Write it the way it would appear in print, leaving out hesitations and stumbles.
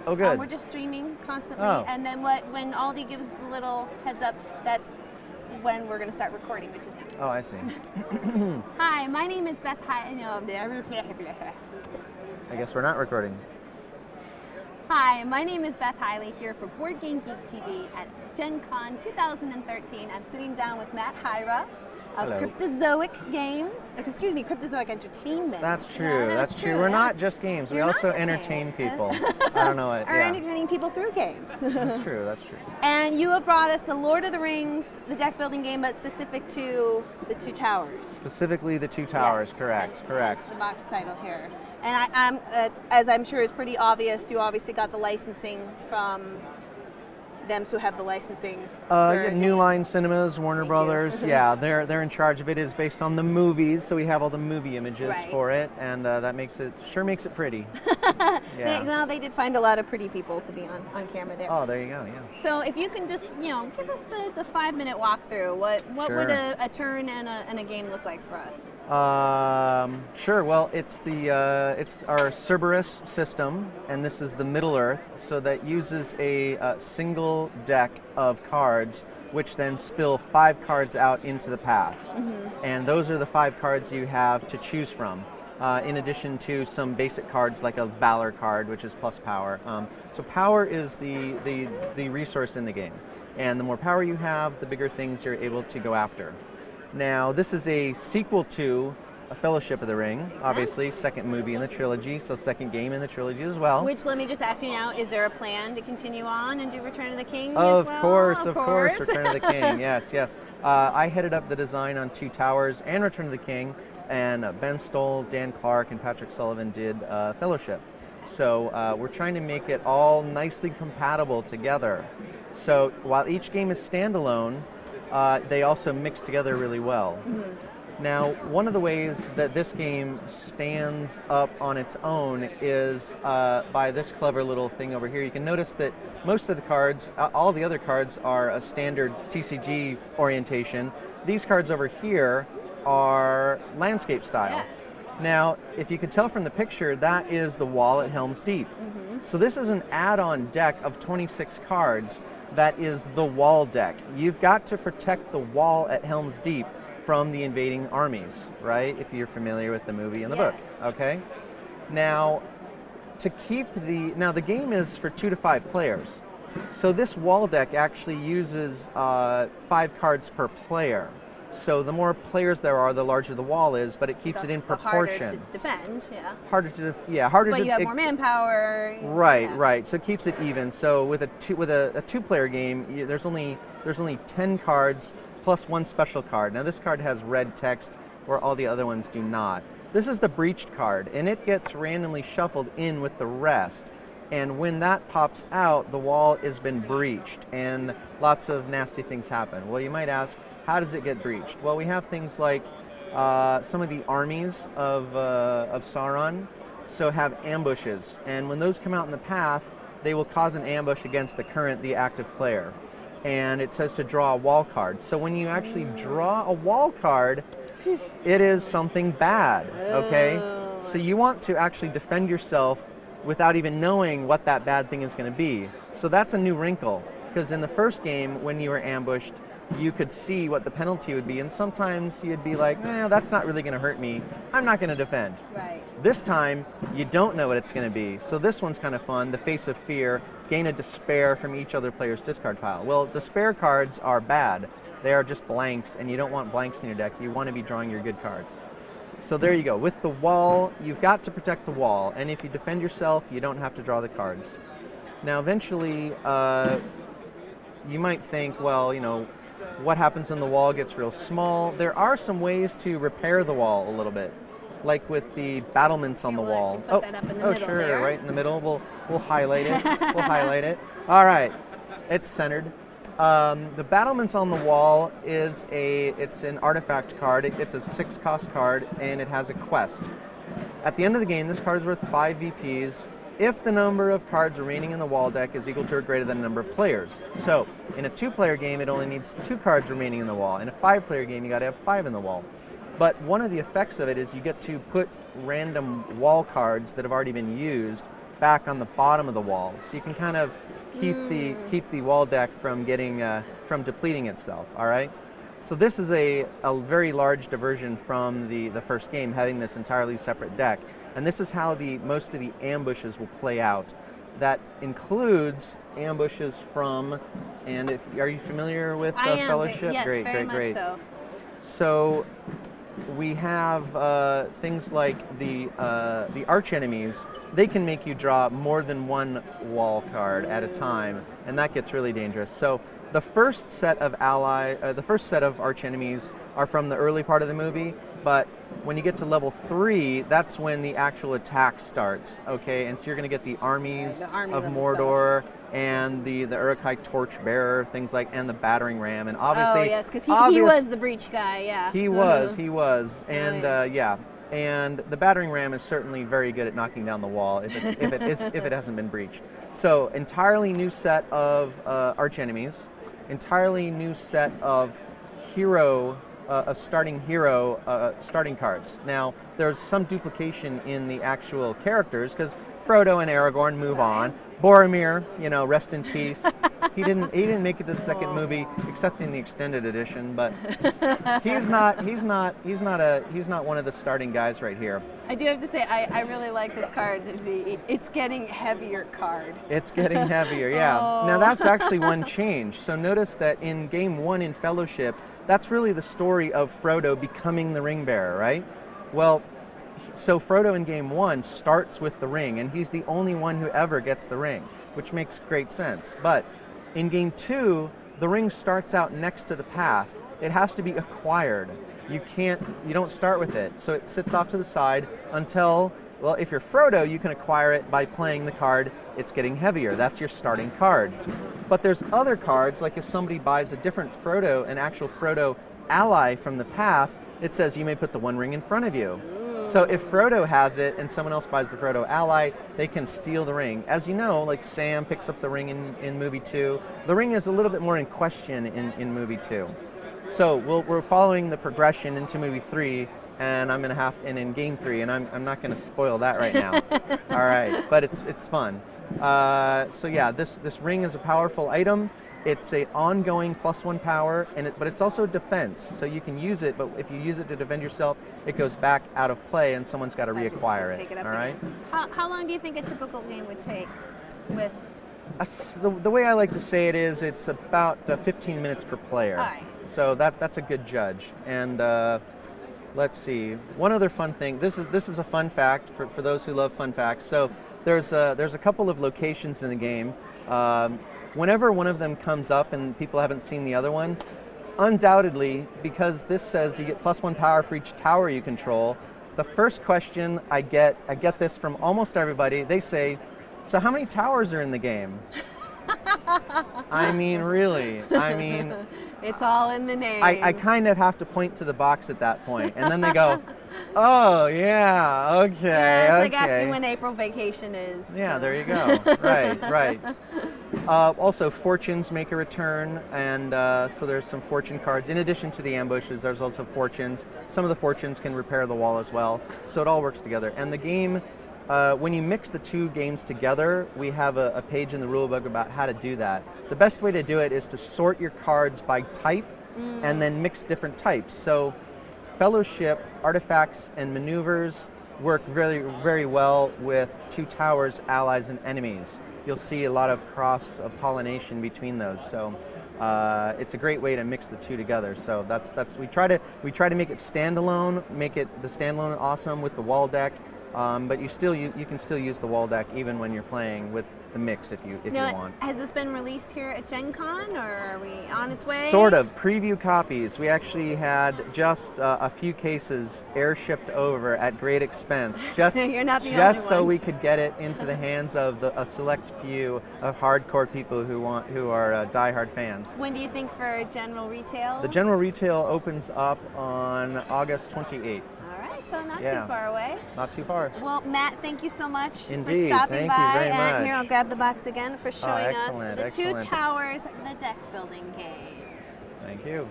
Oh, good. We're just streaming constantly, Oh. and then when Aldi gives the little heads up, that's when we're going to start recording, which is now. Oh, I see. Hi, my name is Beth I guess we're not recording. Hi, my name is Beth Hiley here for Board Game Geek TV at Gen Con 2013. I'm sitting down with Matt Hyra of Hello. Cryptozoic Entertainment. That's true. That's true. We're not just games. We You're not also just entertain games. people. I don't know what. Or Yeah. entertaining people through games. That's true. That's true. And you have brought us the Lord of the Rings, the deck building game, but specific to the Two Towers. Specifically the Two Towers. Yes, Correct. Correct. That's the box title here. And I'm, as I'm sure is pretty obvious, you obviously got the licensing from them who have the licensing. New Line Cinemas, Warner Thank Brothers. you. Yeah, they're in charge of it. It's based on the movies, so we have all the movie images Right. for it, and that makes it pretty. Yeah. They did find a lot of pretty people to be on camera there. Oh, there you go. Yeah. So if you can just give us the 5-minute walkthrough, what Sure. would a turn and a game look like for us? Sure. Well, it's our Cerberus system, and this is the Middle Earth, so that uses a single deck of cards, which then spill 5 cards out into the path, and those are the 5 cards you have to choose from. In addition to some basic cards like a Valor card, which is plus power. So power is the resource in the game, and the more power you have, the bigger things you're able to go after. Now, this is a sequel to A Fellowship of the Ring, obviously, second movie in the trilogy, so second game in the trilogy as well. Which, let me just ask you now, is there a plan to continue on and do Return of the King Of as well? course, Return of the King, yes. I headed up the design on Two Towers and Return of the King, and Ben Stoll, Dan Clark, and Patrick Sullivan did Fellowship. So we're trying to make it all nicely compatible together. So while each game is standalone, they also mix together really well. Now, one of the ways that this game stands up on its own is by this clever little thing over here. You can notice that most of the cards, all the other cards, are a standard TCG orientation. These cards over here are landscape style. Yes. Now, if you can tell from the picture, that is the wall at Helm's Deep. So this is an add-on deck of 26 cards that is the wall deck. You've got to protect the wall at Helm's Deep from the invading armies, right? If you're familiar with the movie and the book, okay? Now, the game is for 2 to 5 players. So this wall deck actually uses 5 cards per player. So the more players there are, the larger the wall is, but it keeps it in proportion. Harder to defend, yeah. Harder to. But you have more manpower. Right, yeah. right. So it keeps it even. So with a 2-player game, there's only 10 cards plus 1 special card. Now this card has red text, where all the other ones do not. This is the breached card, and it gets randomly shuffled in with the rest. And when that pops out, the wall has been breached, and lots of nasty things happen. Well, you might ask, how does it get breached? Well, we have things like some of the armies of Sauron, so have ambushes, and when those come out in the path, they will cause an ambush against the active player. And it says to draw a wall card. So when you actually draw a wall card, it is something bad, okay? So you want to actually defend yourself without even knowing what that bad thing is going to be. So that's a new wrinkle, because in the first game, when you were ambushed, you could see what the penalty would be, and sometimes you'd be like, that's not really going to hurt me. I'm not going to defend. Right. This time, you don't know what it's going to be. So this one's kind of fun. The Face of Fear, gain a despair from each other player's discard pile. Well, despair cards are bad. They are just blanks, and you don't want blanks in your deck. You want to be drawing your good cards. So there you go. With the wall, you've got to protect the wall, and if you defend yourself, you don't have to draw the cards. Now, eventually, you might think, well, what happens when the wall gets real small? There are some ways to repair the wall a little bit, like with the battlements on the wall. Put that up in the middle sure, there. right in the middle. We'll highlight it. We'll highlight it. All right, it's centered. The battlements on the wall it's an artifact card. It's a 6-cost card, and it has a quest. At the end of the game, this card is worth 5 VPs if the number of cards remaining in the wall deck is equal to or greater than the number of players. So, in a 2-player game, it only needs 2 cards remaining in the wall. In a 5-player game, you got to have 5 in the wall. But one of the effects of it is you get to put random wall cards that have already been used back on the bottom of the wall, so you can kind of keep the wall deck from getting from depleting itself. All right. So this is a very large diversion from the first game, having this entirely separate deck, and this is how most of the ambushes will play out. That includes ambushes from, and are you familiar with Fellowship? Yes, great, very great, much great. so. So we have things like the arch enemies. They can make you draw more than one wall card at a time, and that gets really dangerous. So the first set of arch enemies are from the early part of the movie, but when you get to level 3, that's when the actual attack starts. Okay, and so you're going to get the armies of Mordor and the Uruk-hai torchbearer, things like, and the battering ram, and obviously. Oh yes, because he was the breach guy. Yeah. He was, and yeah. And the battering ram is certainly very good at knocking down the wall if it hasn't been breached. So entirely new set of arch enemies, entirely new set of starting cards. Now there's some duplication in the actual characters because Frodo and Aragorn move on. Boromir, rest in peace. He didn't make it to the second movie, except in the extended edition. But he's not one of the starting guys right here. I do have to say, I really like this card. It's getting heavier card. It's getting heavier, yeah. Oh. Now that's actually one change. So notice that in Game 1 in Fellowship, that's really the story of Frodo becoming the ring bearer, right? Well, so Frodo in Game 1 starts with the ring, and he's the only one who ever gets the ring, which makes great sense. But in Game 2, the ring starts out next to the path. It has to be acquired. You don't start with it. So it sits off to the side until, well, if you're Frodo, you can acquire it by playing the card It's Getting Heavier. That's your starting card. But there's other cards, like if somebody buys a different Frodo, an actual Frodo ally from the path, it says you may put the one ring in front of you. So if Frodo has it and someone else buys the Frodo ally, they can steal the ring. As you know, like Sam picks up the ring in movie 2. The ring is a little bit more in question in movie 2. So we're following the progression into movie 3, and in game 3, and I'm not gonna spoil that right now. All right, but it's fun. So yeah, this ring is a powerful item. It's a ongoing +1 power, but it's also defense. So you can use it, but if you use it to defend yourself, it goes back out of play, and someone's got to reacquire it. All right. How long do you think a typical game would take? With the way I like to say it is, it's about 15 minutes per player. All right. So that's a good judge. And let's see. One other fun thing. This is a fun fact for those who love fun facts. So there's a couple of locations in the game. Whenever one of them comes up and people haven't seen the other one, undoubtedly, because this says you get +1 power for each tower you control, the first question I get this from almost everybody, they say, so how many towers are in the game? I mean, really. It's all in the name. I kind of have to point to the box at that point, and then they go, oh, yeah, okay, yeah, it's okay. like asking when April vacation is. Yeah, so. there you go. Right. Also, fortunes make a return, and so there's some fortune cards. In addition to the ambushes, there's also fortunes. Some of the fortunes can repair the wall as well, so it all works together. And the game, when you mix the two games together, we have a page in the rulebook about how to do that. The best way to do it is to sort your cards by type and then mix different types. So Fellowship, artifacts, and maneuvers work very, very well with two towers, allies, and enemies. You'll see a lot of cross-pollination between those. So it's a great way to mix the two together. So we try to make it standalone, make it the standalone awesome with the wall deck. But you can still use the wall deck even when you're playing with the mix if you want. Has this been released here at Gen Con, or are we on its way? Sort of. Preview copies. We actually had just a few cases air-shipped over at great expense, just You're not the only so ones. we could get it into the hands of a select few of hardcore people who are diehard fans. When do you think for general retail? The general retail opens up on August 28th. So not too far away. Not too far. Well, Matt, thank you so much Indeed. for stopping Thank by. you very much. And here, I'll grab the box again for showing us the excellent. Two Towers, the deck building game. Thank you.